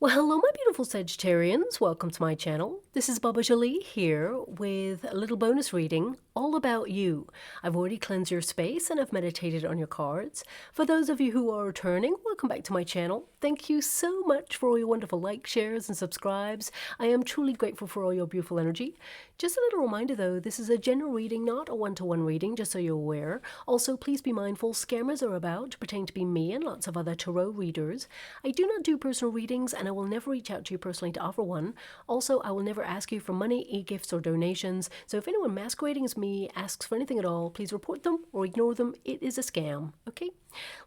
Well, hello, my beautiful Sagittarians. Welcome to my channel. This is Baba Jolie here with a little bonus reading all about you. I've already cleansed your space and I've meditated on your cards. For those of you who are returning, welcome back to my channel. Thank you so much for all your wonderful likes, shares, and subscribes. I am truly grateful for all your beautiful energy. Just a little reminder though, this is a general reading, not a one-to-one reading, just so you're aware. Also, please be mindful, scammers are about to pretend to be me and lots of other tarot readers. I do not do personal readings and I will never reach out to you personally to offer one. Also, I will never ask you for money, e-gifts, or donations. So if anyone masquerading as me asks for anything at all, please report them or ignore them. It is a scam, okay?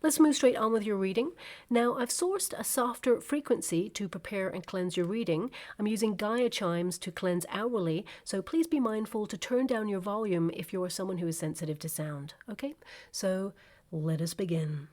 Let's move straight on with your reading. Now, I've sourced a softer frequency to prepare and cleanse your reading. I'm using Gaia chimes to cleanse hourly, so please be mindful to turn down your volume if you're someone who is sensitive to sound, okay? So let us begin.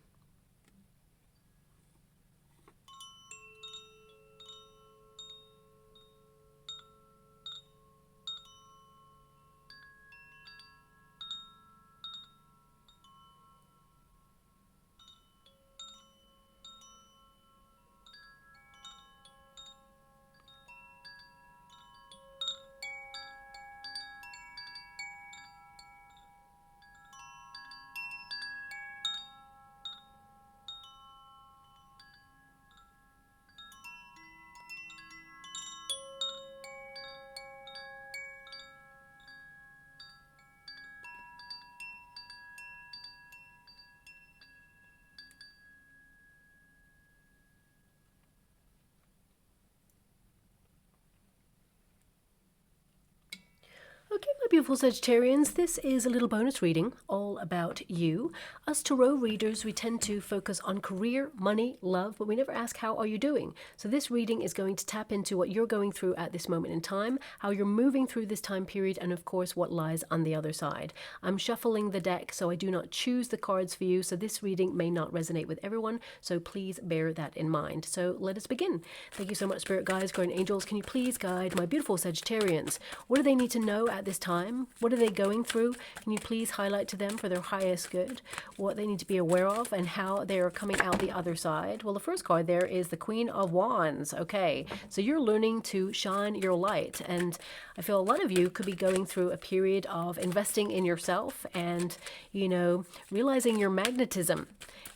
Okay, my beautiful Sagittarians, this is a little bonus reading all about you. Us tarot readers, we tend to focus on career, money, love, but we never ask how are you doing. So this reading is going to tap into what you're going through at this moment in time, how you're moving through this time period, and of course what lies on the other side. I'm shuffling the deck, so I do not choose the cards for you, so this reading may not resonate with everyone, so please bear that in mind. So let us begin. Thank you so much, Spirit Guides, Guardian Angels. Can you please guide my beautiful Sagittarians? What do they need to know at this time? What are they going through? Can you please highlight to them for their highest good what they need to be aware of and how they are coming out the other side? Well, the first card there is the Queen of Wands. Okay, so you're learning to shine your light, and I feel a lot of you could be going through a period of investing in yourself and, you know, realizing your magnetism.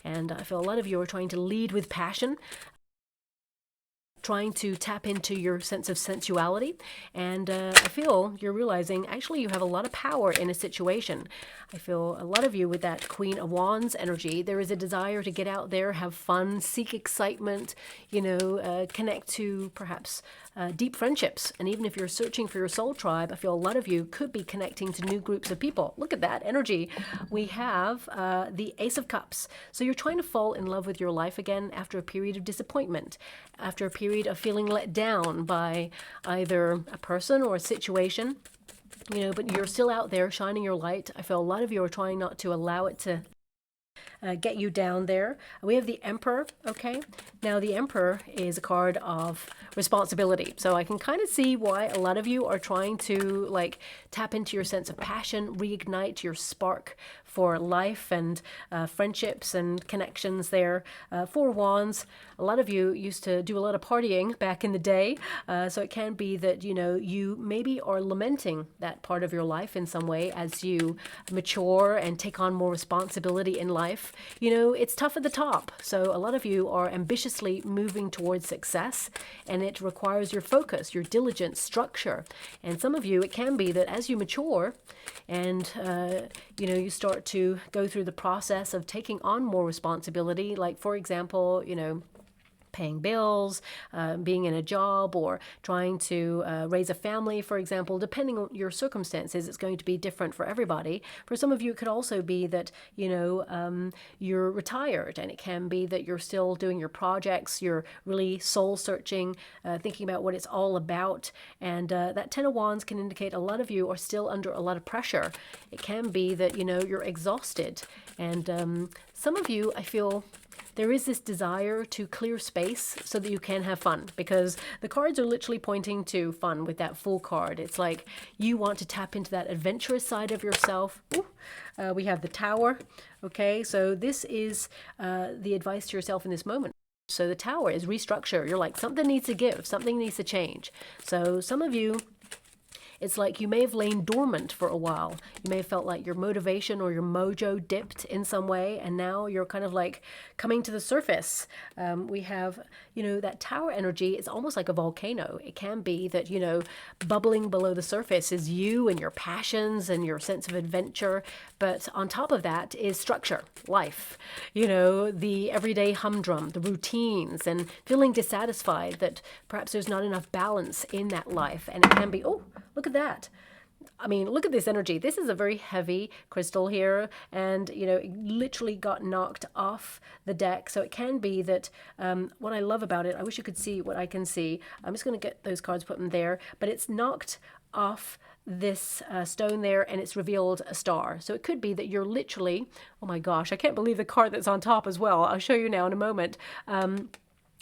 And I feel a lot of you are trying to lead with passion, trying to tap into your sense of sensuality, and I feel you're realizing actually you have a lot of power in a situation. I feel a lot of you with that Queen of Wands energy, there is a desire to get out there, have fun, seek excitement, you know, connect to perhaps deep friendships. And even if you're searching for your soul tribe, I feel a lot of you could be connecting to new groups of people. Look at that energy. We have the Ace of Cups. So you're trying to fall in love with your life again after a period of disappointment, after a period of feeling let down by either a person or a situation, you know, but you're still out there shining your light. I feel a lot of you are trying not to allow it to get you down there. We have the Emperor, okay? Now, the Emperor is a card of responsibility. So I can kind of see why a lot of you are trying to, like, tap into your sense of passion, reignite your spark for life and friendships and connections there. Four Wands, a lot of you used to do a lot of partying back in the day. So it can be that, you know, you maybe are lamenting that part of your life in some way as you mature and take on more responsibility in life. You know, it's tough at the top. So a lot of you are ambitiously moving towards success, and it requires your focus, your diligence, structure. And some of you, it can be that as you mature and, you know, you start to go through the process of taking on more responsibility, like, for example, you know, paying bills, being in a job, or trying to raise a family, for example. Depending on your circumstances, it's going to be different for everybody. For some of you, it could also be that, you know, you're retired, and it can be that you're still doing your projects, you're really soul searching, thinking about what it's all about. And that Ten of Wands can indicate a lot of you are still under a lot of pressure. It can be that, you know, you're exhausted. And some of you, I feel, there is this desire to clear space so that you can have fun, because the cards are literally pointing to fun with that Fool card. It's like you want to tap into that adventurous side of yourself. Ooh, we have the Tower. Okay, so this is the advice to yourself in this moment. So the Tower is restructure. You're like, something needs to give, something needs to change. So some of you, it's like you may have lain dormant for a while. You may have felt like your motivation or your mojo dipped in some way, and now you're kind of like coming to the surface. We have, that Tower energy is almost like a volcano. It can be that, bubbling below the surface is you and your passions and your sense of adventure. But on top of that is structure, life, the everyday humdrum, the routines, and feeling dissatisfied that perhaps there's not enough balance in that life. And it can be, oh, look at that. I mean, look at this energy. This is a very heavy crystal here, and, it literally got knocked off the deck. So it can be that what I love about it, I wish you could see what I can see. I'm just going to get those cards, put them there, but it's knocked off this stone there, and it's revealed a star. So it could be that you're literally, oh my gosh, I can't believe the card that's on top as well. I'll show you now in a moment.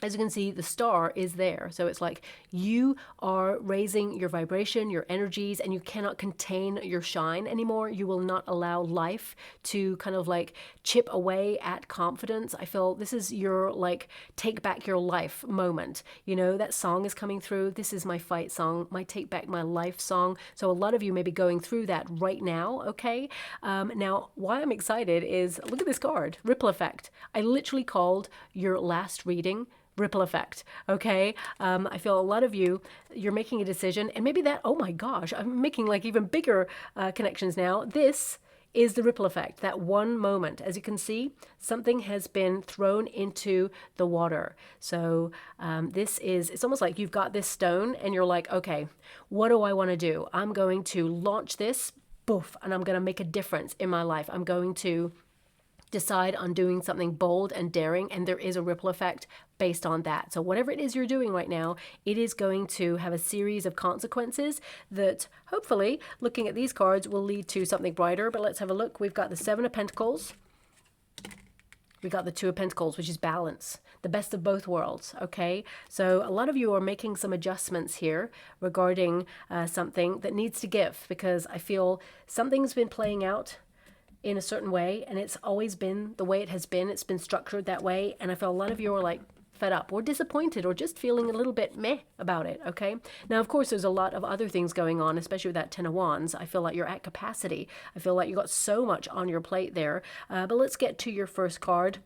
As you can see, the star is there. So it's like you are raising your vibration, your energies, and you cannot contain your shine anymore. You will not allow life to kind of like chip away at confidence. I feel this is your like take back your life moment. That song is coming through. This is my fight song, my take back my life song. So a lot of you may be going through that right now, okay? Now, why I'm excited is, look at this card, Ripple Effect. I literally called your last reading Ripple Effect. Okay. I feel a lot of you, you're making a decision, and maybe that, oh my gosh, I'm making like even bigger connections now. This is the ripple effect, that one moment. As you can see, something has been thrown into the water. So it's almost like you've got this stone and you're like, okay, what do I want to do? I'm going to launch this, boof, and I'm going to make a difference in my life. I'm going to decide on doing something bold and daring, and there is a ripple effect based on that. So whatever it is you're doing right now, it is going to have a series of consequences that hopefully, looking at these cards, will lead to something brighter. But let's have a look. We've got the Seven of Pentacles. We got the Two of Pentacles, which is balance, the best of both worlds, okay? So a lot of you are making some adjustments here regarding something that needs to give, because I feel something's been playing out in a certain way, and it's always been the way it has been. It's been structured that way, and I feel a lot of you are like fed up or disappointed or just feeling a little bit meh about it, okay? Now, of course, there's a lot of other things going on, especially with that Ten of Wands. I feel like you're at capacity. I feel like you got so much on your plate there. But let's get to your first card,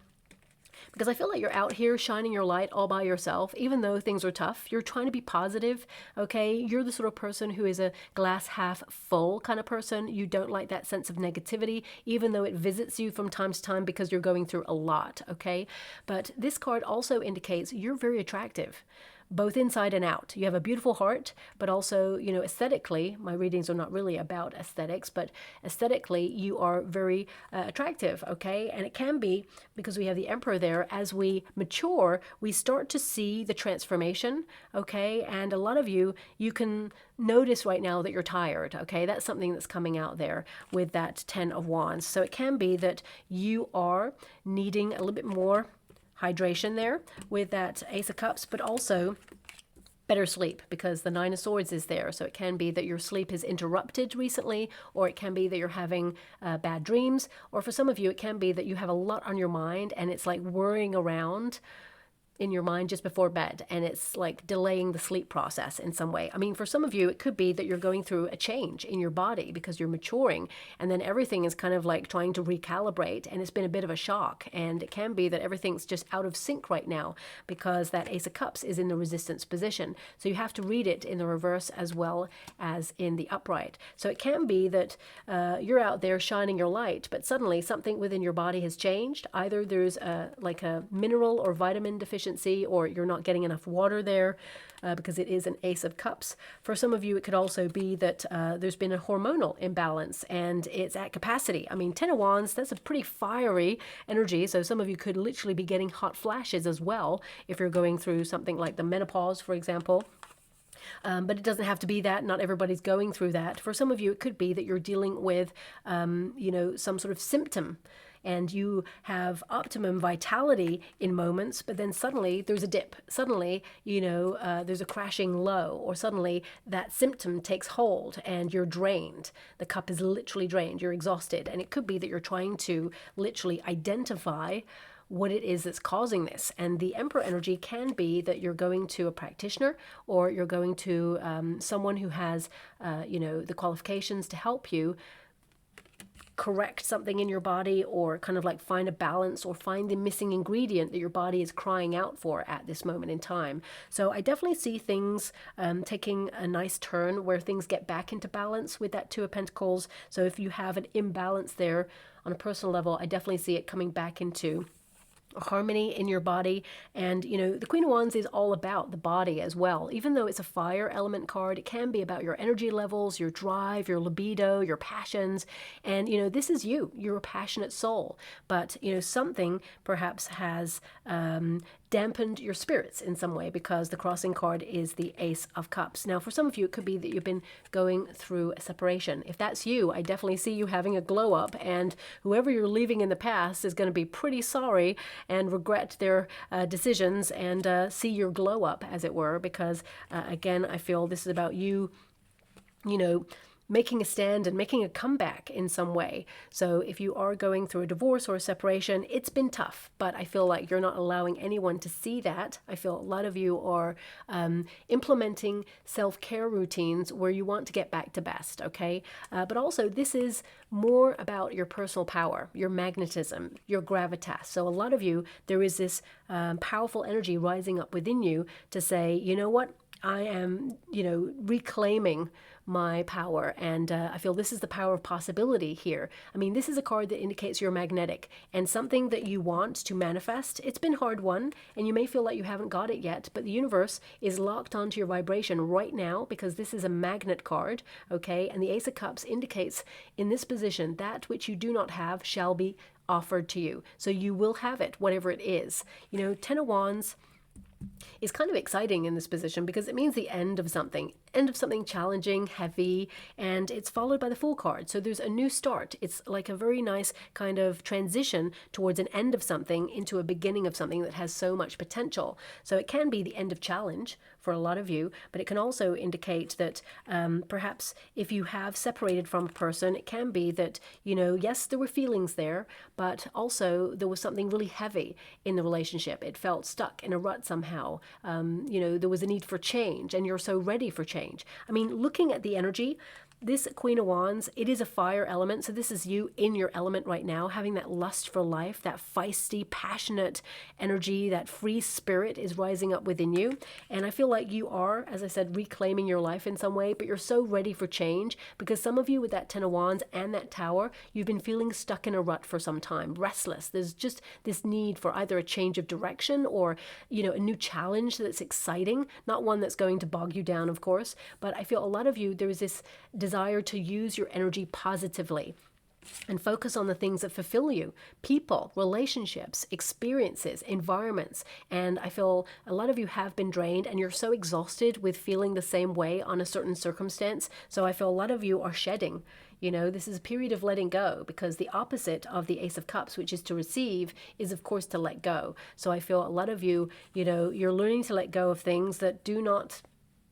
because I feel like you're out here shining your light all by yourself. Even though things are tough, you're trying to be positive, okay? You're the sort of person who is a glass half full kind of person. You don't like that sense of negativity, even though it visits you from time to time because you're going through a lot, okay? But this card also indicates you're very attractive, both inside and out. You have a beautiful heart, but also, aesthetically, my readings are not really about aesthetics, but aesthetically, you are very attractive, okay? And it can be, because we have the Emperor there, as we mature, we start to see the transformation, okay? And a lot of you can notice right now that you're tired, okay? That's something that's coming out there with that Ten of Wands. So it can be that you are needing a little bit more hydration there with that Ace of Cups, but also better sleep, because the Nine of Swords is there. So it can be that your sleep is interrupted recently, or it can be that you're having bad dreams, or for some of you, it can be that you have a lot on your mind and it's like whirring around in your mind just before bed, and it's like delaying the sleep process in some way. I mean, for some of you, it could be that you're going through a change in your body because you're maturing, and then everything is kind of like trying to recalibrate, and it's been a bit of a shock. And it can be that everything's just out of sync right now because that Ace of Cups is in the resistance position. So you have to read it in the reverse as well as in the upright. So it can be that you're out there shining your light, but suddenly something within your body has changed. Either there's like a mineral or vitamin deficiency, or you're not getting enough water there because it is an Ace of Cups. For some of you, it could also be that there's been a hormonal imbalance and it's at capacity. I mean, Ten of Wands, that's a pretty fiery energy. So some of you could literally be getting hot flashes as well if you're going through something like the menopause, for example. But it doesn't have to be that. Not everybody's going through that. For some of you, it could be that you're dealing with, some sort of symptom, and you have optimum vitality in moments, but then suddenly there's a dip. Suddenly, there's a crashing low, or suddenly that symptom takes hold and you're drained. The cup is literally drained. You're exhausted. And it could be that you're trying to literally identify what it is that's causing this. And the Emperor energy can be that you're going to a practitioner, or you're going to someone who has, the qualifications to help you correct something in your body, or kind of like find a balance, or find the missing ingredient that your body is crying out for at this moment in time. So I definitely see things taking a nice turn where things get back into balance with that Two of Pentacles. So if you have an imbalance there on a personal level, I definitely see it coming back into harmony in your body. And the Queen of Wands is all about the body as well. Even though it's a fire element card, it can be about your energy levels, your drive, your libido, your passions. And this is you're a passionate soul, but something perhaps has dampened your spirits in some way, because the crossing card is the Ace of Cups. Now, for some of you, it could be that you've been going through a separation. If that's you, I definitely see you having a glow up, and whoever you're leaving in the past is going to be pretty sorry and regret their decisions, and see your glow up, as it were, because again, I feel this is about you, making a stand and making a comeback in some way. So if you are going through a divorce or a separation, it's been tough, but I feel like you're not allowing anyone to see that. I feel a lot of you are implementing self-care routines where you want to get back to best, okay? But also, this is more about your personal power, your magnetism, your gravitas. So a lot of you, there is this powerful energy rising up within you to say, you know what? I am, reclaiming my power, and I feel this is the power of possibility here. I mean, this is a card that indicates you're magnetic, and something that you want to manifest. It's been hard won, and you may feel like you haven't got it yet, but the universe is locked onto your vibration right now, because this is a magnet card, okay? And the Ace of Cups indicates in this position, that which you do not have shall be offered to you. So you will have it, whatever it is. Ten of Wands is kind of exciting in this position, because it means the end of something challenging, heavy, and it's followed by the Fool card. So there's a new start. It's like a very nice kind of transition towards an end of something into a beginning of something that has so much potential. So it can be the end of challenge for a lot of you, but it can also indicate that perhaps if you have separated from a person, it can be that, yes, there were feelings there, but also there was something really heavy in the relationship. It felt stuck in a rut somehow. There was a need for change, and you're so ready for change. I mean, looking at the energy, this Queen of Wands, it is a fire element. So this is you in your element right now, having that lust for life, that feisty, passionate energy, that free spirit is rising up within you. And I feel like you are, as I said, reclaiming your life in some way, but you're so ready for change, because some of you with that Ten of Wands and that Tower, you've been feeling stuck in a rut for some time, restless. There's just this need for either a change of direction, or, a new challenge that's exciting, not one that's going to bog you down, of course. But I feel a lot of you, there is this desire to use your energy positively and focus on the things that fulfill you: people, relationships, experiences, environments. And I feel a lot of you have been drained, and you're so exhausted with feeling the same way on a certain circumstance. So I feel a lot of you are shedding. This is a period of letting go, because the opposite of the Ace of Cups, which is to receive, is of course to let go. So I feel a lot of you, you're learning to let go of things that do not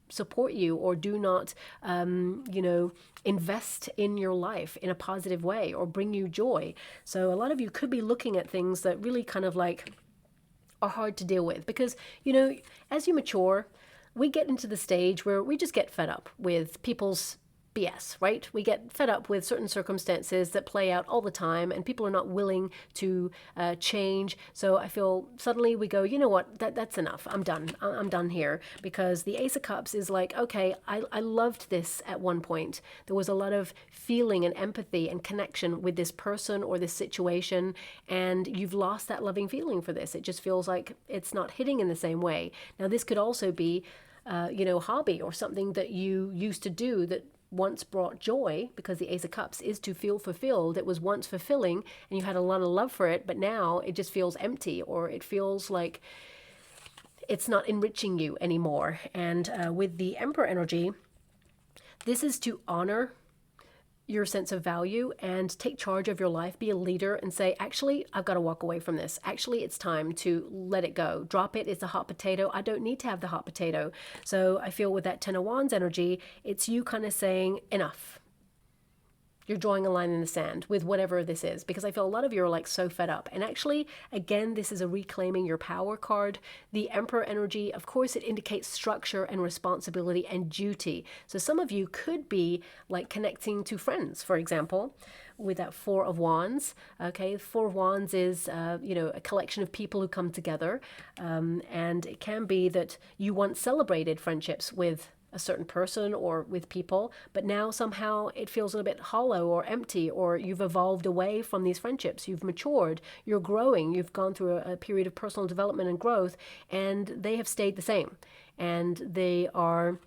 support you, or do not, invest in your life in a positive way, or bring you joy. So a lot of you could be looking at things that really kind of like are hard to deal with, because, as you mature, we get into the stage where we just get fed up with people's BS, right? We get fed up with certain circumstances that play out all the time, and people are not willing to change. So I feel suddenly we go, you know what, that's enough. I'm done. I'm done here. Because the Ace of Cups is like, okay, I loved this at one point. There was a lot of feeling and empathy and connection with this person or this situation, and you've lost that loving feeling for this. It just feels like it's not hitting in the same way. Now, this could also be, hobby or something that you used to do that once brought joy, because the Ace of Cups is to feel fulfilled. It was once fulfilling, and you had a lot of love for it, but now it just feels empty, or it feels like it's not enriching you anymore. And with the Emperor energy, this is to honor your sense of value and take charge of your life, be a leader, and say, actually, I've got to walk away from this. Actually, it's time to let it go. Drop it. It's a hot potato. I don't need to have the hot potato. So I feel with that Ten of Wands energy, it's you kind of saying, enough. you're drawing a line in the sand with whatever this is, because I feel a lot of you are like so fed up. And actually, again, this is a reclaiming your power card. The Emperor energy, of course, it indicates structure and responsibility and duty. So some of you could be like connecting to friends, for example, with that Four of Wands. Okay, Four of Wands is, a collection of people who come together. And it can be that you once celebrated friendships with a certain person or with people, but now somehow it feels a little bit hollow or empty, or you've evolved away from these friendships. You've matured, you're growing, you've gone through a period of personal development and growth, and they have stayed the same. And they are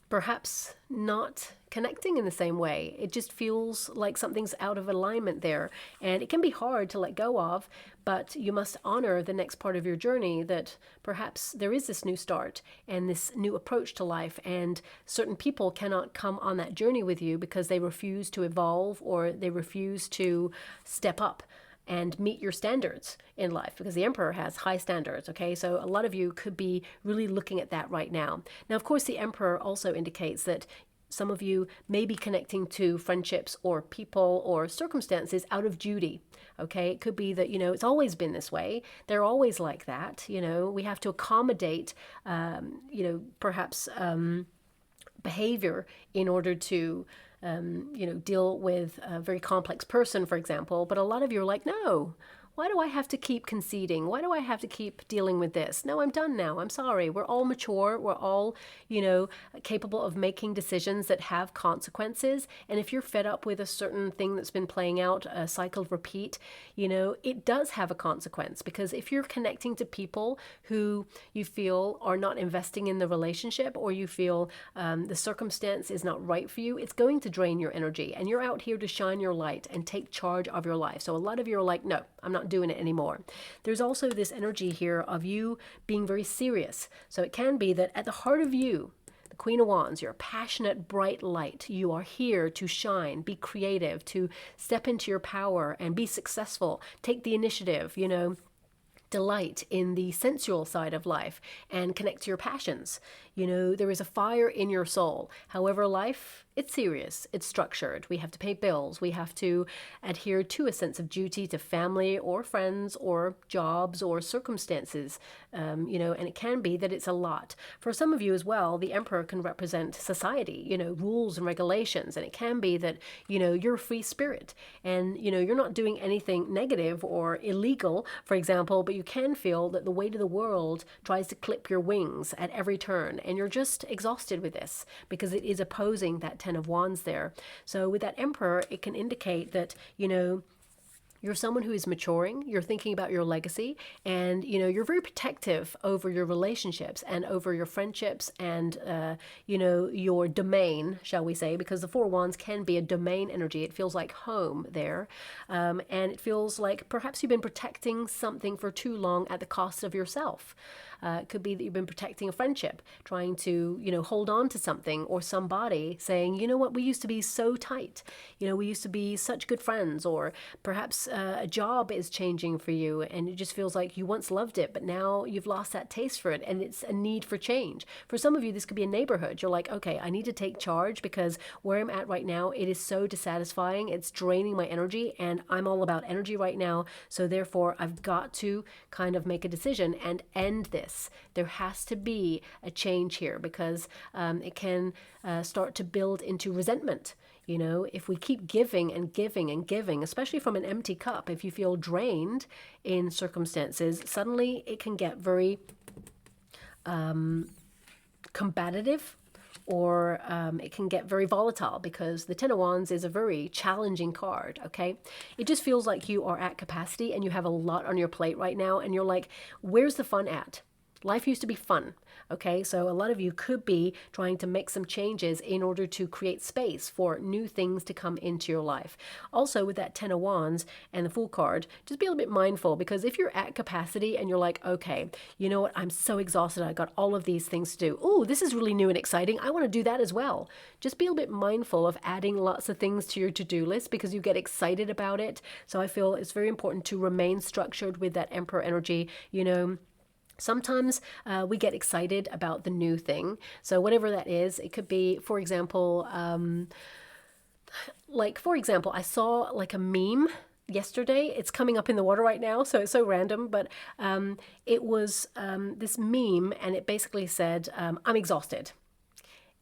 perhaps not connecting in the same way. It just feels like something's out of alignment there. And it can be hard to let go of, but you must honor the next part of your journey, that perhaps there is this new start and this new approach to life, and certain people cannot come on that journey with you because they refuse to evolve or they refuse to step up and meet your standards in life, because the Emperor has high standards. Okay, so a lot of you could be really looking at that right now. Now, of course, the Emperor also indicates that some of you may be connecting to friendships or people or circumstances out of duty. Okay, it could be that, it's always been this way. They're always like that. We have to accommodate, perhaps behavior in order to deal with a very complex person, for example. But a lot of you are like, no, why do I have to keep conceding? Why do I have to keep dealing with this? No, I'm done now. I'm sorry. We're all mature. We're all, capable of making decisions that have consequences. And if you're fed up with a certain thing that's been playing out, a cycle repeat, it does have a consequence. Because if you're connecting to people who you feel are not investing in the relationship, or you feel the circumstance is not right for you, it's going to drain your energy. And you're out here to shine your light and take charge of your life. So a lot of you are like, no, I'm not doing it anymore. There's also this energy here of you being very serious. So it can be that at the heart of you, the Queen of Wands, you're a passionate, bright light. You are here to shine, be creative, to step into your power and be successful, take the initiative, delight in the sensual side of life and connect to your passions. There is a fire in your soul. However, life, it's serious, it's structured. We have to pay bills. We have to adhere to a sense of duty to family or friends or jobs or circumstances, and it can be that it's a lot. For some of you as well, the Emperor can represent society, rules and regulations. And it can be that, you're a free spirit and, you're not doing anything negative or illegal, for example, but you can feel that the weight of the world tries to clip your wings at every turn. And you're just exhausted with this because it is opposing that Ten of Wands there. So with that Emperor, it can indicate that, you're someone who is maturing, you're thinking about your legacy, and, you're very protective over your relationships and over your friendships and, your domain, shall we say, because the Four of Wands can be a domain energy. It feels like home there. And it feels like perhaps you've been protecting something for too long at the cost of yourself. It could be that you've been protecting a friendship, trying to, hold on to something or somebody, saying, you know what, we used to be so tight. We used to be such good friends. Or perhaps a job is changing for you and it just feels like you once loved it, but now you've lost that taste for it and it's a need for change. For some of you, this could be a neighborhood. You're like, okay, I need to take charge because where I'm at right now, it is so dissatisfying. It's draining my energy and I'm all about energy right now. So therefore, I've got to kind of make a decision and end this. There has to be a change here because it can start to build into resentment. If we keep giving and giving and giving, especially from an empty cup, if you feel drained in circumstances, suddenly it can get very combative, or it can get very volatile because the Ten of Wands is a very challenging card, okay? It just feels like you are at capacity and you have a lot on your plate right now and you're like, where's the fun at? Life used to be fun, okay? So a lot of you could be trying to make some changes in order to create space for new things to come into your life. Also, with that Ten of Wands and the Fool card, just be a little bit mindful because if you're at capacity and you're like, okay, you know what, I'm so exhausted, I got all of these things to do. Oh, this is really new and exciting. I want to do that as well. Just be a little bit mindful of adding lots of things to your to-do list because you get excited about it. So I feel it's very important to remain structured with that Emperor energy, Sometimes we get excited about the new thing. So whatever that is, it could be, for example, like, for example, I saw like a meme yesterday. It's coming up in the water right now, so it's so random, but it was this meme, and it basically said, I'm exhausted.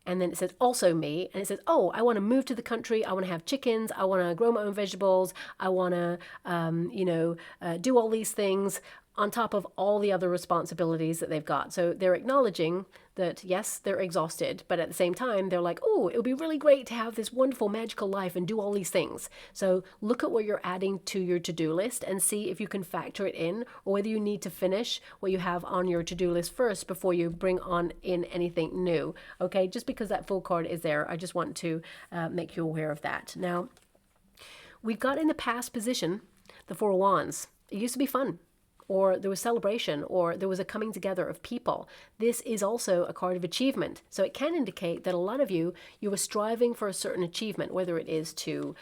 And then it says, also me. And it says, oh, I want to move to the country. I want to have chickens. I want to grow my own vegetables. I want to, do all these things on top of all the other responsibilities that they've got. So they're acknowledging that, yes, they're exhausted, but at the same time, they're like, oh, it would be really great to have this wonderful magical life and do all these things. So look at what you're adding to your to-do list and see if you can factor it in, or whether you need to finish what you have on your to-do list first before you bring on in anything new. Okay, just because that full card is there, I just want to make you aware of that. Now, we've got in the past position the Four of Wands. It used to be fun, or there was celebration, or there was a coming together of people. This is also a card of achievement. So it can indicate that a lot of you were striving for a certain achievement, whether it is to,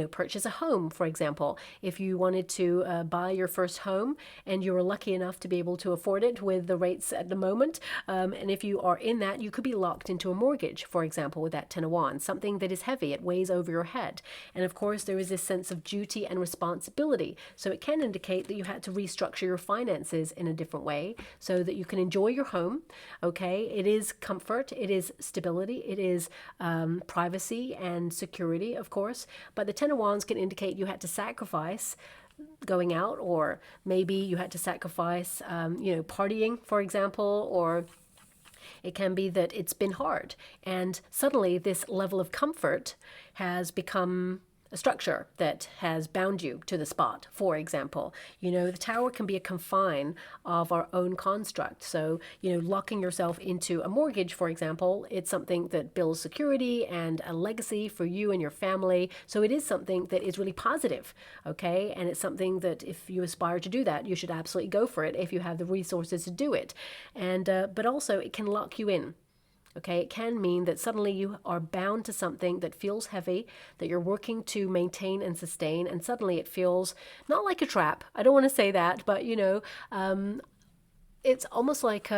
purchase a home, for example. If you wanted to buy your first home and you were lucky enough to be able to afford it with the rates at the moment, and if you are in that, you could be locked into a mortgage, for example, with that Ten of Wands, something that is heavy, it weighs over your head. And of course, there is this sense of duty and responsibility. So it can indicate that you had to restructure your finances in a different way so that you can enjoy your home. Okay, it is comfort, it is stability, it is privacy and security, of course. But the Ten of Wands can indicate you had to sacrifice going out, or maybe you had to sacrifice, partying, for example, or it can be that it's been hard, and suddenly this level of comfort has become a structure that has bound you to the spot, for example. The tower can be a confine of our own construct. So, locking yourself into a mortgage, for example, it's something that builds security and a legacy for you and your family. So it is something that is really positive, okay? And it's something that if you aspire to do that, you should absolutely go for it if you have the resources to do it. And but also it can lock you in. Okay, it can mean that suddenly you are bound to something that feels heavy, that you're working to maintain and sustain, and suddenly it feels not like a trap. I don't want to say that, but it's almost like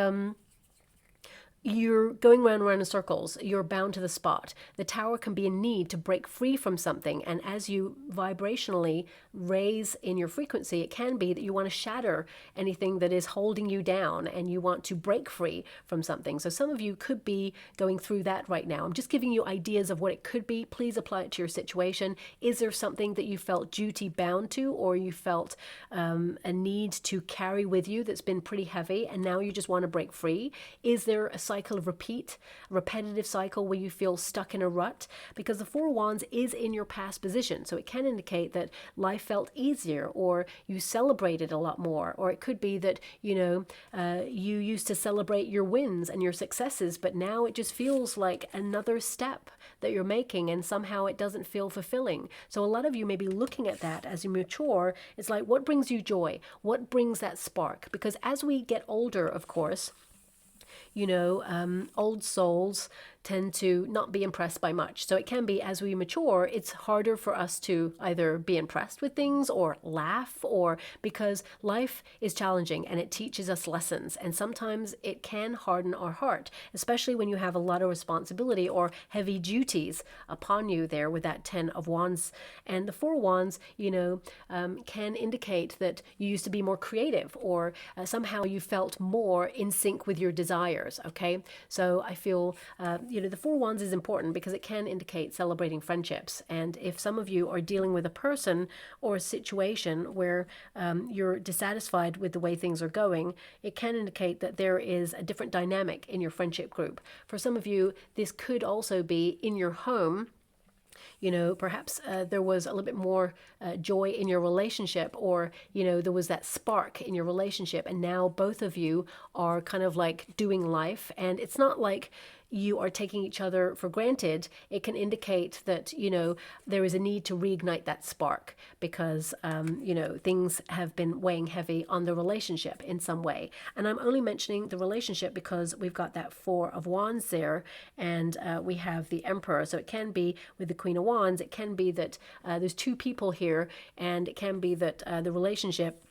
you're going round and round in circles. You're bound to the spot. The tower can be in need to break free from something. And as you vibrationally raise in your frequency, it can be that you want to shatter anything that is holding you down and you want to break free from something. So some of you could be going through that right now. I'm just giving you ideas of what it could be. Please apply it to your situation. Is there something that you felt duty bound to, or you felt a need to carry with you that's been pretty heavy and now you just want to break free? Is there a cycle of repetitive cycle where you feel stuck in a rut? Because the Four of Wands is in your past position, so it can indicate that life felt easier, or you celebrated a lot more, or it could be that you used to celebrate your wins and your successes, but now it just feels like another step that you're making, and somehow it doesn't feel fulfilling. So a lot of you may be looking at that as you mature. It's like, what brings you joy? What brings that spark? Because as we get older, of course, old souls tend to not be impressed by much. So it can be, as we mature, it's harder for us to either be impressed with things or laugh, or because life is challenging and it teaches us lessons. And sometimes it can harden our heart, especially when you have a lot of responsibility or heavy duties upon you there with that Ten of Wands. And the Four of Wands, can indicate that you used to be more creative, or somehow you felt more in sync with your desires. Okay. So I feel, the Four of Wands is important because it can indicate celebrating friendships. And if some of you are dealing with a person or a situation where you're dissatisfied with the way things are going, it can indicate that there is a different dynamic in your friendship group. For some of you, this could also be in your home. Perhaps there was a little bit more joy in your relationship, or, there was that spark in your relationship, and now both of you are kind of like doing life, and it's not like you are taking each other for granted. It can indicate that, there is a need to reignite that spark because, things have been weighing heavy on the relationship in some way. And I'm only mentioning the relationship because we've got that Four of Wands there, and we have the Emperor. So it can be with the Queen of Wands, it can be that there's two people here, and it can be that the relationship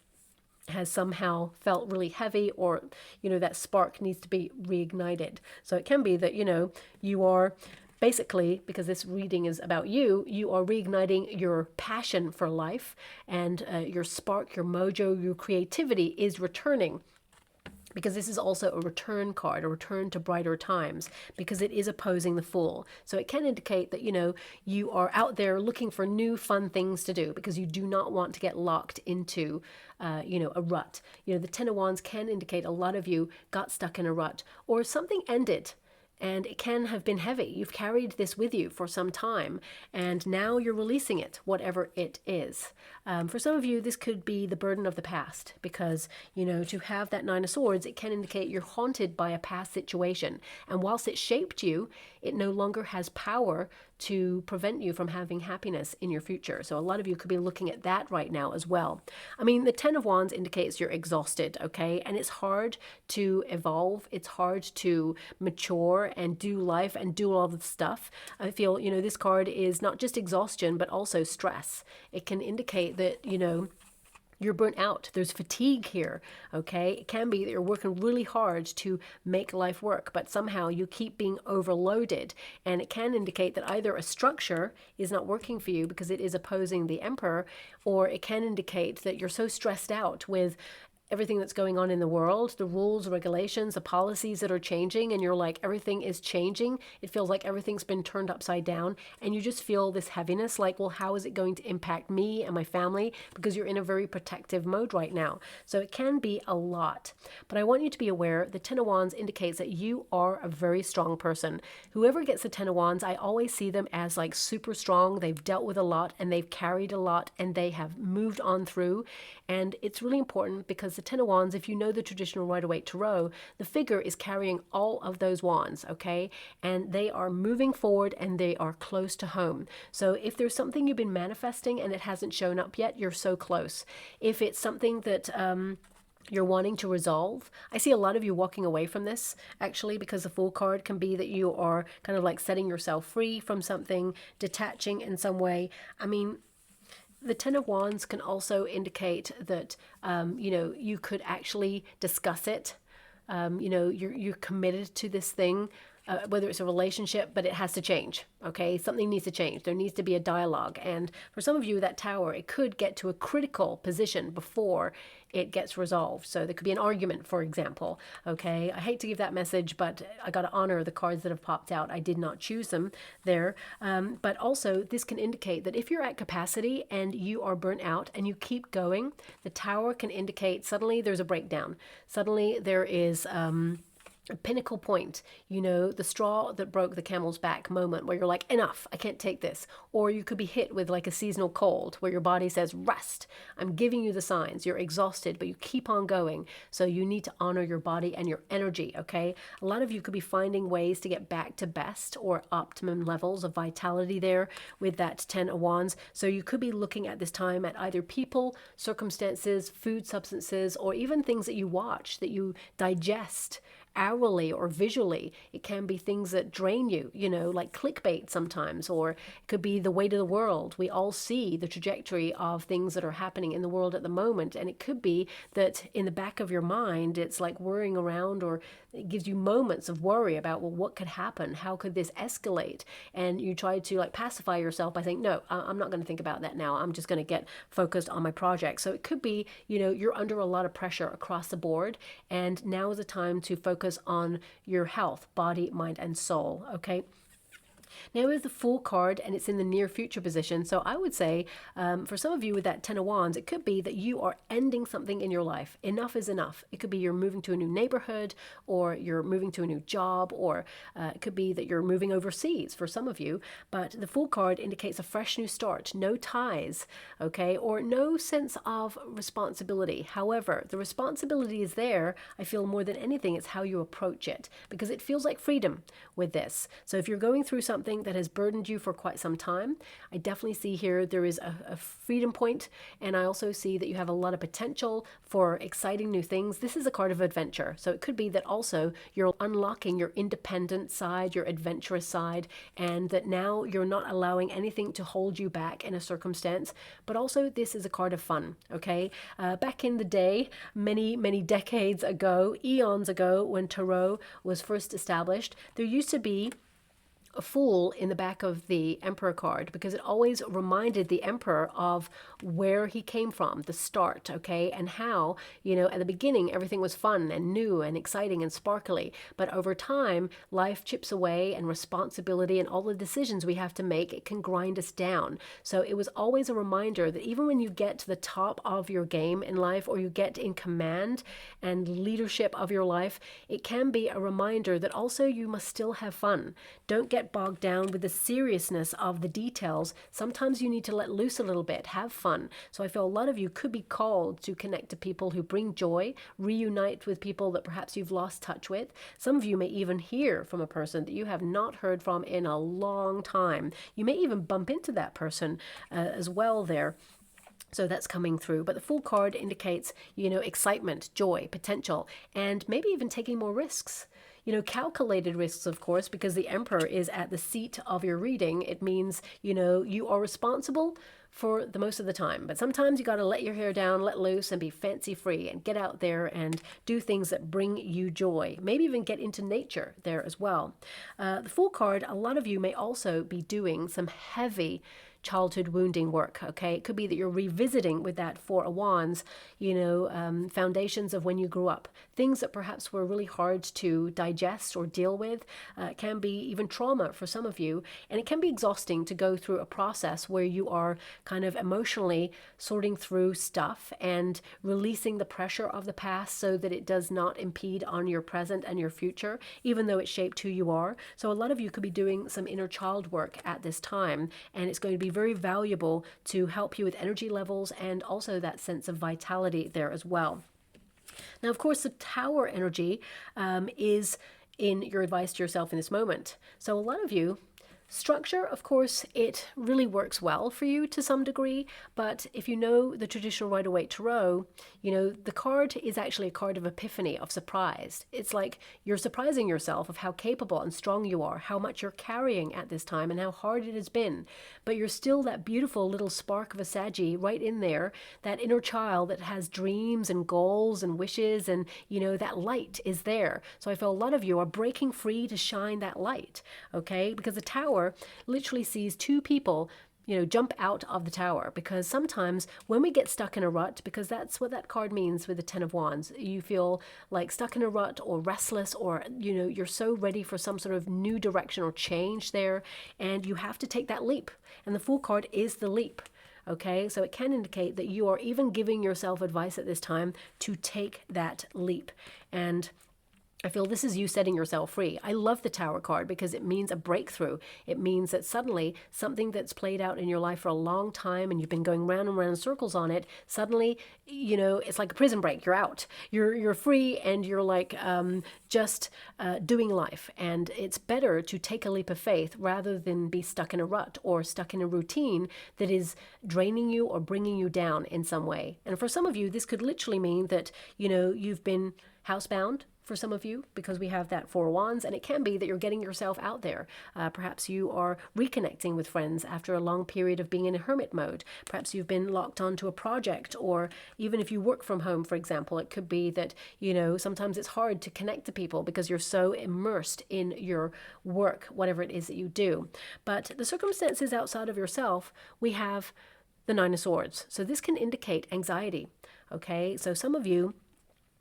has somehow felt really heavy, or that spark needs to be reignited. So it can be that you are basically, because this reading is about you, you are reigniting your passion for life, and your spark, your mojo, your creativity is returning, because this is also a return card, a return to brighter times, because it is opposing the Fool. So it can indicate that, you are out there looking for new fun things to do, because you do not want to get locked into, a rut. The Ten of Wands can indicate a lot of you got stuck in a rut, or something ended. And it can have been heavy. You've carried this with you for some time, and now you're releasing it, whatever it is. For some of you, this could be the burden of the past, because, to have that Nine of Swords, it can indicate you're haunted by a past situation. And whilst it shaped you, it no longer has power to prevent you from having happiness in your future. So a lot of you could be looking at that right now as well. I mean, the Ten of Wands indicates you're exhausted, okay? And it's hard to evolve. It's hard to mature and do life and do all the stuff. I feel, this card is not just exhaustion, but also stress. It can indicate that, you're burnt out. There's fatigue here, okay? It can be that you're working really hard to make life work, but somehow you keep being overloaded. And it can indicate that either a structure is not working for you because it is opposing the Emperor, or it can indicate that you're so stressed out with everything that's going on in the world, the rules, regulations, the policies that are changing, and you're like, everything is changing. It feels like everything's been turned upside down, and you just feel this heaviness, like, well, how is it going to impact me and my family? Because you're in a very protective mode right now. So it can be a lot. But I want you to be aware, the Ten of Wands indicates that you are a very strong person. Whoever gets the Ten of Wands, I always see them as like super strong. They've dealt with a lot, and they've carried a lot, and they have moved on through. And it's really important, because the Ten of Wands, if you know the traditional Rider-Waite Tarot, the figure is carrying all of those wands, okay? And they are moving forward, and they are close to home. So if there's something you've been manifesting and it hasn't shown up yet, you're so close. If it's something that you're wanting to resolve, I see a lot of you walking away from this, actually, because the Fool card can be that you are kind of like setting yourself free from something, detaching in some way. I mean, the Ten of Wands can also indicate that, you could actually discuss it. You're committed to this thing, whether it's a relationship, but it has to change, okay? Something needs to change. There needs to be a dialogue. And for some of you, that Tower, it could get to a critical position before it gets resolved. So there could be an argument, for example, okay? I hate to give that message, but I got to honor the cards that have popped out. I did not choose them there. But also, this can indicate that if you're at capacity and you are burnt out and you keep going, the Tower can indicate suddenly there's a breakdown. Suddenly there is a pinnacle point, the straw that broke the camel's back moment, where you're like, enough, I can't take this. Or you could be hit with like a seasonal cold, where your body says, rest, I'm giving you the signs. You're exhausted, but you keep on going. So you need to honor your body and your energy, okay? A lot of you could be finding ways to get back to best or optimum levels of vitality there with that Ten of Wands. So you could be looking at this time at either people, circumstances, food, substances, or even things that you watch, that you digest hourly or visually. It can be things that drain you, like clickbait sometimes, or it could be the weight of the world. We all see the trajectory of things that are happening in the world at the moment, and it could be that in the back of your mind, it's like worrying around, or it gives you moments of worry about, well, what could happen? How could this escalate? And you try to like pacify yourself by saying, no, I'm not going to think about that now. I'm just going to get focused on my project. So it could be, you're under a lot of pressure across the board, and now is the time to focus on your health, body, mind, and soul, okay? Now we have the Fool card, and it's in the near future position. So I would say, for some of you with that Ten of Wands, it could be that you are ending something in your life. Enough is enough. It could be you're moving to a new neighborhood, or you're moving to a new job, or it could be that you're moving overseas for some of you. But the Fool card indicates a fresh new start, no ties, okay, or no sense of responsibility. However, the responsibility is there. I feel more than anything, it's how you approach it, because it feels like freedom with this. So if you're going through something that has burdened you for quite some time, I definitely see here there is a freedom point, and I also see that you have a lot of potential for exciting new things. This is a card of adventure, so it could be that also you're unlocking your independent side, your adventurous side, and that now you're not allowing anything to hold you back in a circumstance. But also this is a card of fun, okay? Back in the day, many decades ago, eons ago, when Tarot was first established, there used to be a fool in the back of the Emperor card, because it always reminded the Emperor of where he came from, the start, okay, and how, at the beginning everything was fun and new and exciting and sparkly, but over time life chips away, and responsibility and all the decisions we have to make, it can grind us down. So it was always a reminder that even when you get to the top of your game in life, or you get in command and leadership of your life, it can be a reminder that also you must still have fun. Don't get bogged down with the seriousness of the details. Sometimes you need to let loose a little bit, have fun. So I feel a lot of you could be called to connect to people who bring joy, reunite with people that perhaps you've lost touch with. Some of you may even hear from a person that you have not heard from in a long time. You may even bump into that person as well there. So that's coming through. But the Fool card indicates, excitement, joy, potential, and maybe even taking more risks. Calculated risks, of course, because the Emperor is at the seat of your reading. It means, you are responsible for the most of the time. But sometimes you got to let your hair down, let loose, and be fancy free, and get out there and do things that bring you joy. Maybe even get into nature there as well. The Fool card, a lot of you may also be doing some heavy childhood wounding work, okay? It could be that you're revisiting with that Four of Wands, foundations of when you grew up, things that perhaps were really hard to digest or deal with. It can be even trauma for some of you, and it can be exhausting to go through a process where you are kind of emotionally sorting through stuff and releasing the pressure of the past so that it does not impede on your present and your future, even though it shaped who you are. So a lot of you could be doing some inner child work at this time, and it's going to be very valuable to help you with energy levels and also that sense of vitality there as well. Now, of course, the Tower energy is in your advice to yourself in this moment. So a lot of you, structure, of course, it really works well for you to some degree, but if you know the traditional Rider-Waite Tarot, the card is actually a card of epiphany, of surprise. It's like you're surprising yourself of how capable and strong you are, how much you're carrying at this time, and how hard it has been. But you're still that beautiful little spark of a Saggy right in there, that inner child that has dreams and goals and wishes, and that light is there. So I feel a lot of you are breaking free to shine that light, okay? Because the Tower literally sees two people jump out of the tower, because sometimes when we get stuck in a rut, because that's what that card means with the Ten of Wands, you feel like stuck in a rut or restless, or you're so ready for some sort of new direction or change there, and you have to take that leap, and the Fool card is the leap. Okay, so it can indicate that you are even giving yourself advice at this time to take that leap, and I feel this is you setting yourself free. I love the Tower card because it means a breakthrough. It means that suddenly something that's played out in your life for a long time and you've been going round and round in circles on it, suddenly, it's like a prison break. You're out. You're free, and you're like just doing life. And it's better to take a leap of faith rather than be stuck in a rut or stuck in a routine that is draining you or bringing you down in some way. And for some of you, this could literally mean that, you've been housebound for some of you, because we have that Four of Wands, and it can be that you're getting yourself out there. Perhaps you are reconnecting with friends after a long period of being in a hermit mode. Perhaps you've been locked onto a project, or even if you work from home, for example, it could be that, sometimes it's hard to connect to people because you're so immersed in your work, whatever it is that you do. But the circumstances outside of yourself, we have the Nine of Swords. So this can indicate anxiety, okay? So some of you,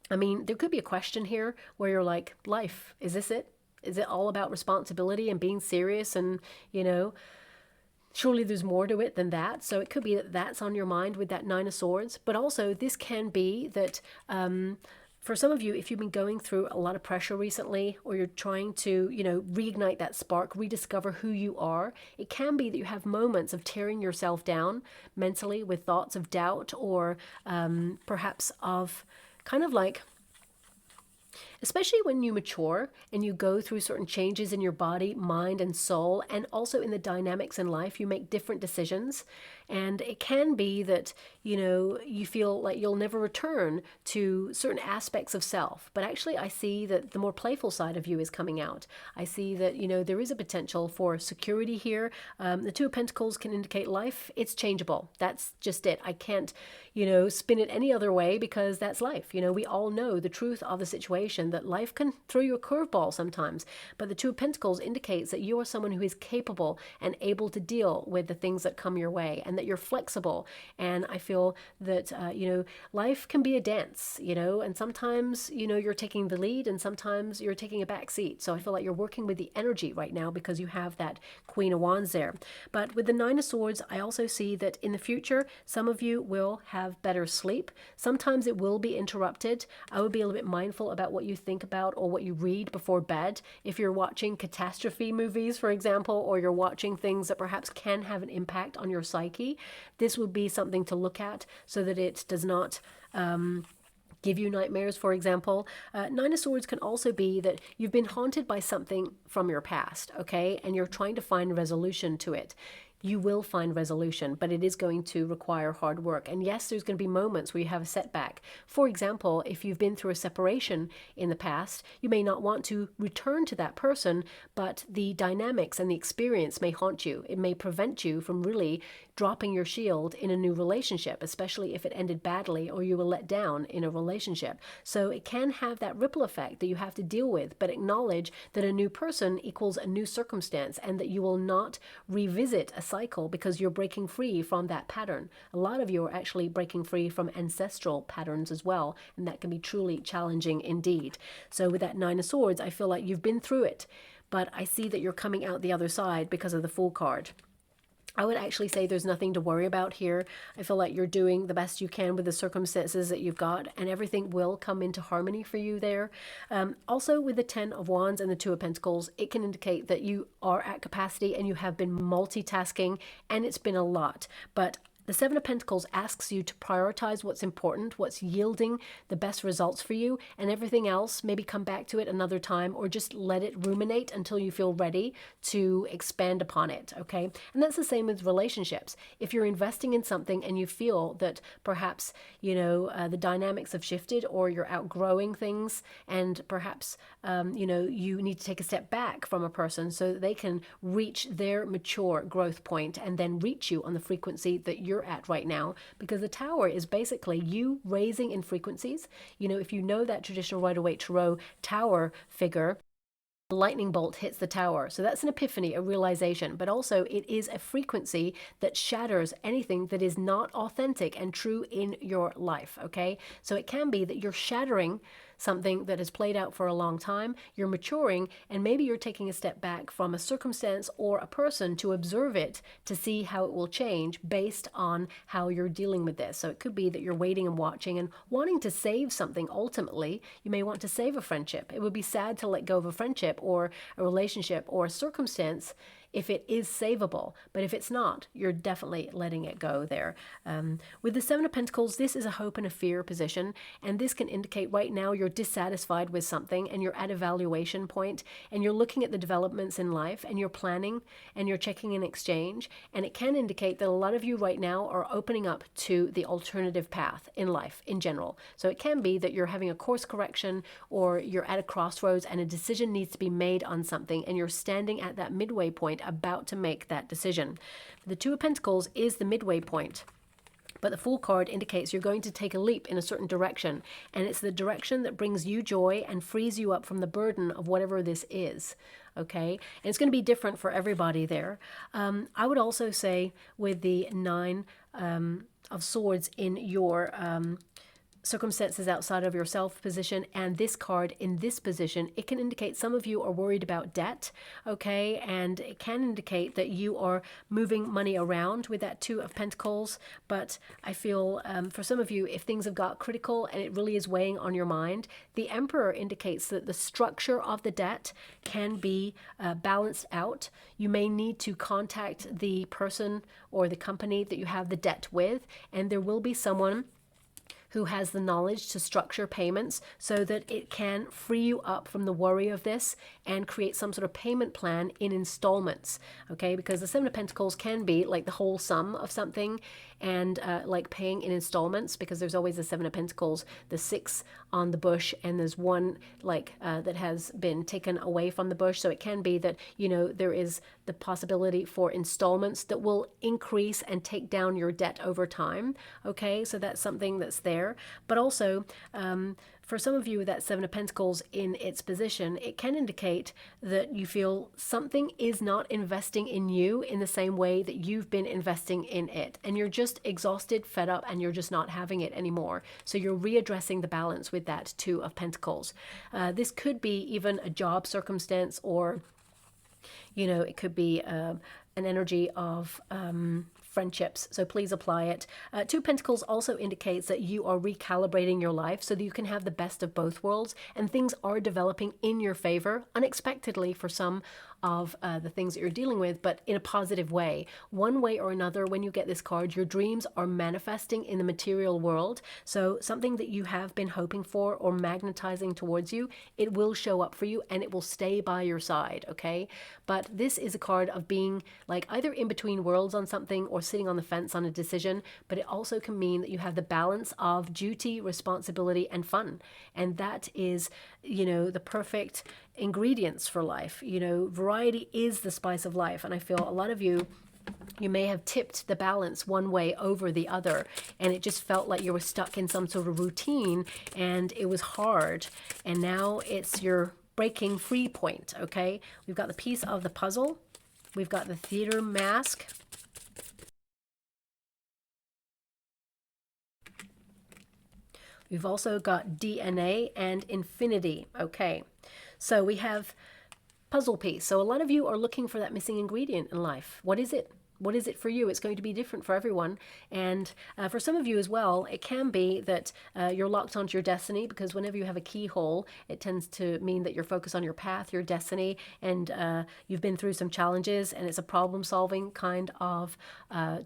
there could be a question here where you're like, life, is this it? Is it all about responsibility and being serious? And, surely there's more to it than that. So it could be that that's on your mind with that Nine of Swords. But also this can be that for some of you, if you've been going through a lot of pressure recently, or you're trying to, reignite that spark, rediscover who you are, it can be that you have moments of tearing yourself down mentally with thoughts of doubt, or perhaps of kind of like, especially when you mature and you go through certain changes in your body, mind, and soul, and also in the dynamics in life, you make different decisions. And it can be that, you feel like you'll never return to certain aspects of self. But actually, I see that the more playful side of you is coming out. I see that, there is a potential for security here. The Two of Pentacles can indicate life. It's changeable. That's just it. I can't, spin it any other way, because that's life. We all know the truth of the situation, recognition that life can throw you a curveball sometimes. But the Two of Pentacles indicates that you are someone who is capable and able to deal with the things that come your way, and that you're flexible. And I feel that, life can be a dance, and sometimes, you're taking the lead and sometimes you're taking a back seat. So I feel like you're working with the energy right now because you have that Queen of Wands there. But with the Nine of Swords, I also see that in the future, some of you will have better sleep. Sometimes it will be interrupted. I would be a little bit mindful about what you think about or what you read before bed. If you're watching catastrophe movies, for example, or you're watching things that perhaps can have an impact on your psyche, this would be something to look at so that it does not give you nightmares, for example. Nine of Swords can also be that you've been haunted by something from your past, okay? And you're trying to find resolution to it. You will find resolution, but it is going to require hard work. And yes, there's going to be moments where you have a setback. For example, if you've been through a separation in the past, you may not want to return to that person, but the dynamics and the experience may haunt you. It may prevent you from really dropping your shield in a new relationship, especially if it ended badly or you were let down in a relationship. So it can have that ripple effect that you have to deal with, but acknowledge that a new person equals a new circumstance and that you will not revisit a cycle because you're breaking free from that pattern. A lot of you are actually breaking free from ancestral patterns as well, and that can be truly challenging indeed. So with that Nine of Swords, I feel like you've been through it, but I see that you're coming out the other side because of the Fool card. I would actually say there's nothing to worry about here. I feel like you're doing the best you can with the circumstances that you've got, and everything will come into harmony for you there. Also, with the Ten of Wands and the Two of Pentacles, it can indicate that you are at capacity and you have been multitasking, and it's been a lot. But the Seven of Pentacles asks you to prioritize what's important, what's yielding the best results for you, and everything else, maybe come back to it another time or just let it ruminate until you feel ready to expand upon it, okay? And that's the same with relationships. If you're investing in something and you feel that perhaps, the dynamics have shifted or you're outgrowing things and perhaps, you need to take a step back from a person so that they can reach their mature growth point and then reach you on the frequency that you're at right now, because the Tower is basically you raising in frequencies. If you know that traditional Rider-Waite Tarot Tower figure, the lightning bolt hits the tower. So that's an epiphany, a realization, but also it is a frequency that shatters anything that is not authentic and true in your life, okay? So it can be that you're shattering something that has played out for a long time, you're maturing, and maybe you're taking a step back from a circumstance or a person to observe it, to see how it will change based on how you're dealing with this. So it could be that you're waiting and watching and wanting to save something ultimately. You may want to save a friendship. It would be sad to let go of a friendship or a relationship or a circumstance if it is savable, but if it's not, you're definitely letting it go there. With the Seven of Pentacles, this is a hope and a fear position, and this can indicate right now you're dissatisfied with something and you're at a valuation point and you're looking at the developments in life and you're planning and you're checking an exchange, and it can indicate that a lot of you right now are opening up to the alternative path in life in general. So it can be that you're having a course correction or you're at a crossroads and a decision needs to be made on something and you're standing at that midway point about to make that decision. The Two of Pentacles is the midway point, but the Fool card indicates you're going to take a leap in a certain direction, and it's the direction that brings you joy and frees you up from the burden of whatever this is, okay? And it's going to be different for everybody there. I would also say with the Nine of Swords in your circumstances outside of yourself position and this card in this position, it can indicate some of you are worried about debt, okay? And it can indicate that you are moving money around with that Two of Pentacles. But I feel for some of you, if things have got critical and it really is weighing on your mind, the Emperor indicates that the structure of the debt can be balanced out. You may need to contact the person or the company that you have the debt with, and there will be someone who has the knowledge to structure payments so that it can free you up from the worry of this and create some sort of payment plan in installments, okay? Because the Seven of Pentacles can be like the whole sum of something, and like paying in installments, because there's always the Seven of Pentacles, the Six on the bush, and there's one like that has been taken away from the bush. So it can be that, there is the possibility for installments that will increase and take down your debt over time, okay? So that's something that's there. But also, for some of you with that Seven of Pentacles in its position, it can indicate that you feel something is not investing in you in the same way that you've been investing in it. And you're just exhausted, fed up, and you're just not having it anymore. So you're readdressing the balance with that Two of Pentacles. This could be even a job circumstance, or, you know, it could be an energy of friendships. So please apply it. Two of Pentacles also indicates that you are recalibrating your life so that you can have the best of both worlds, and things are developing in your favor unexpectedly for some of the things that you're dealing with, but in a positive way. One way or another, when you get this card, your dreams are manifesting in the material world. So something that you have been hoping for or magnetizing towards you, it will show up for you and it will stay by your side, okay? But this is a card of being like either in between worlds on something or sitting on the fence on a decision, but it also can mean that you have the balance of duty, responsibility, and fun. And that is, you know, the perfect ingredients for life. You know, variety is the spice of life. And I feel a lot of you may have tipped the balance one way over the other, and it just felt like you were stuck in some sort of routine and it was hard. And now it's your breaking free point, okay? We've got the piece of the puzzle. We've got the theater mask. We've also got DNA and infinity, okay? So we have puzzle piece. So a lot of you are looking for that missing ingredient in life. What is it? What is it for you? It's going to be different for everyone. And for some of you as well, it can be that you're locked onto your destiny, because whenever you have a keyhole, it tends to mean that you're focused on your path, your destiny, and you've been through some challenges, and it's a problem-solving kind of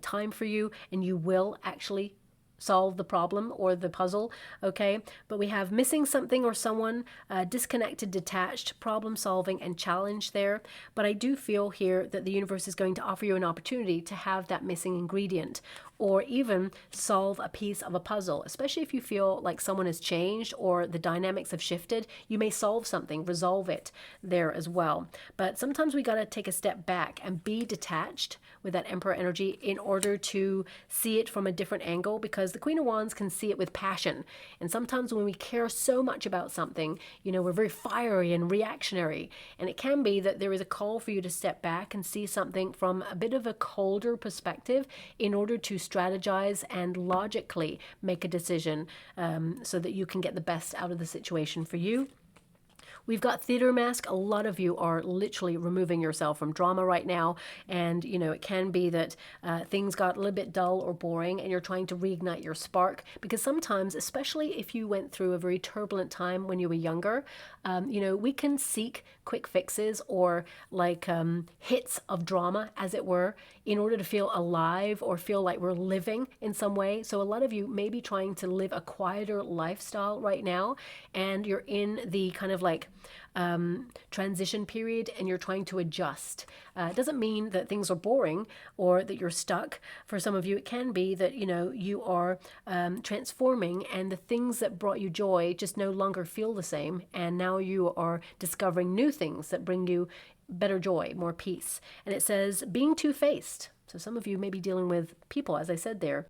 time for you, and you will actually solve the problem or the puzzle, okay? But we have missing something or someone, disconnected, detached, problem solving, and challenge there. But I do feel here that the universe is going to offer you an opportunity to have that missing ingredient, or even solve a piece of a puzzle, especially if you feel like someone has changed or the dynamics have shifted. You may solve something, resolve it there as well. But sometimes we got to take a step back and be detached with that Emperor energy in order to see it from a different angle, because the Queen of Wands can see it with passion. And sometimes when we care so much about something, you know, we're very fiery and reactionary. And it can be that there is a call for you to step back and see something from a bit of a colder perspective in order to strategize and logically make a decision, so that you can get the best out of the situation for you. We've got theater mask. A lot of you are literally removing yourself from drama right now. And, you know, it can be that things got a little bit dull or boring and you're trying to reignite your spark. Because sometimes, especially if you went through a very turbulent time when you were younger, you know, we can seek quick fixes or like hits of drama, as it were, in order to feel alive or feel like we're living in some way. So a lot of you may be trying to live a quieter lifestyle right now, and you're in the kind of like transition period and you're trying to adjust. It doesn't mean that things are boring or that you're stuck. For some of you, it can be that, you know, you are transforming, and the things that brought you joy just no longer feel the same. And now you are discovering new things that bring you better joy, more peace. And it says being two-faced. So some of you may be dealing with people, as I said there.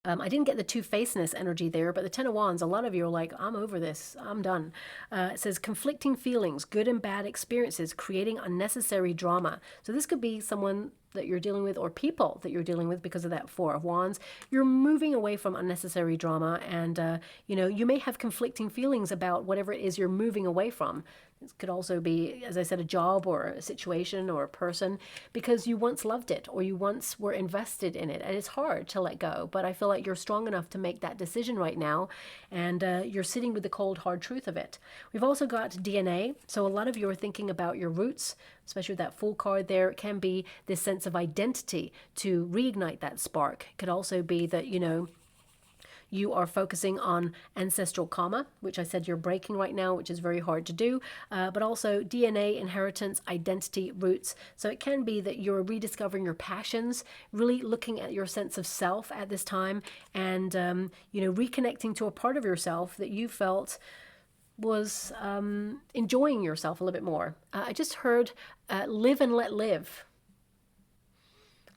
I didn't get the two-facedness energy there, but the Ten of Wands, a lot of you are like, I'm over this, I'm done. It says conflicting feelings, good and bad experiences, creating unnecessary drama. So this could be someone that you're dealing with, or people that you're dealing with, because of that Four of Wands. You're moving away from unnecessary drama, and you know, you may have conflicting feelings about whatever it is you're moving away from. This could also be, as I said, a job or a situation or a person, because you once loved it or you once were invested in it, and it's hard to let go. But I feel like you're strong enough to make that decision right now, and you're sitting with the cold, hard truth of it. We've also got DNA. So a lot of you are thinking about your roots, especially with that Fool card there. It can be this sense of identity to reignite that spark. It could also be that, you know, you are focusing on ancestral karma, which I said you're breaking right now, which is very hard to do, but also DNA, inheritance, identity, roots. So it can be that you're rediscovering your passions, really looking at your sense of self at this time, and, you know, reconnecting to a part of yourself that you felt was enjoying yourself a little bit more. I just heard live and let live.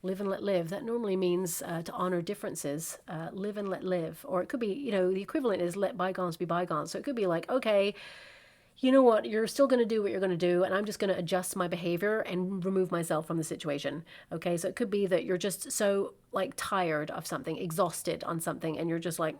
live and let live. That normally means to honor differences, live and let live. Or it could be, you know, the equivalent is let bygones be bygones. So it could be like, okay, you know what, you're still going to do what you're going to do, and I'm just going to adjust my behavior and remove myself from the situation. Okay, so it could be that you're just so like tired of something, exhausted on something, and you're just like,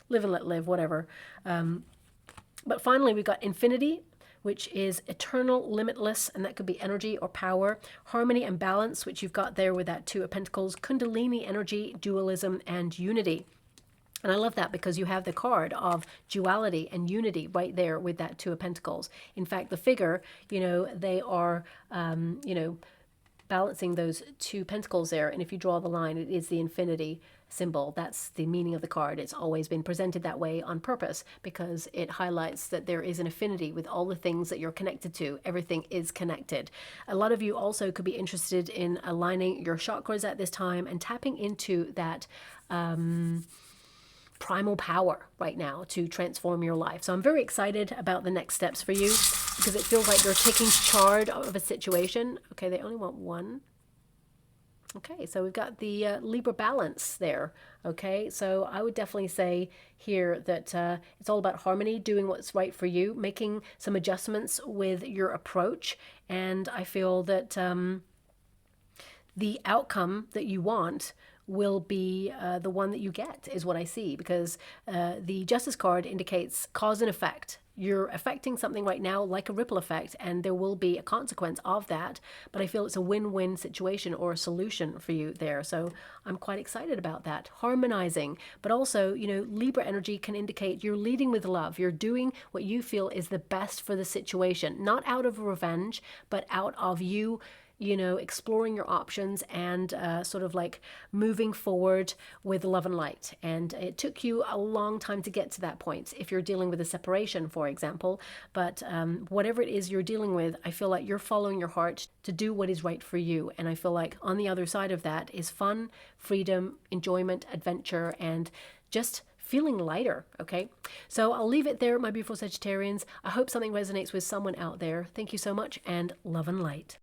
live and let live, whatever. But finally, we've got infinity, which is eternal, limitless, and that could be energy or power. Harmony and balance, which you've got there with that Two of Pentacles. Kundalini energy, dualism, and unity. And I love that because you have the card of duality and unity right there with that Two of Pentacles. In fact, the figure, you know, they are, you know, balancing those two pentacles there. And if you draw the line, it is the infinity symbol. That's the meaning of the card. It's always been presented that way on purpose because it highlights that there is an affinity with all the things that you're connected to. Everything is connected. A lot of you also could be interested in aligning your chakras at this time and tapping into that primal power right now to transform your life. So I'm very excited about the next steps for you because it feels like you're taking charge of a situation. Okay, they only want one. Okay, so we've got the Libra balance there. Okay, so I would definitely say here that it's all about harmony, doing what's right for you, making some adjustments with your approach. And I feel that the outcome that you want will be the one that you get, is what I see, because the Justice card indicates cause and effect. You're affecting something right now like a ripple effect, and there will be a consequence of that, but I feel it's a win-win situation or a solution for you there. So I'm quite excited about that. Harmonizing, but also, you know, Libra energy can indicate you're leading with love. You're doing what you feel is the best for the situation, not out of revenge, but out of you, you know, exploring your options and sort of like moving forward with love and light. And it took you a long time to get to that point if you're dealing with a separation, for example. But whatever it is you're dealing with, I feel like you're following your heart to do what is right for you. And I feel like on the other side of that is fun, freedom, enjoyment, adventure, and just feeling lighter. Okay, so I'll leave it there, my beautiful Sagittarians. I hope something resonates with someone out there. Thank you so much, and love and light.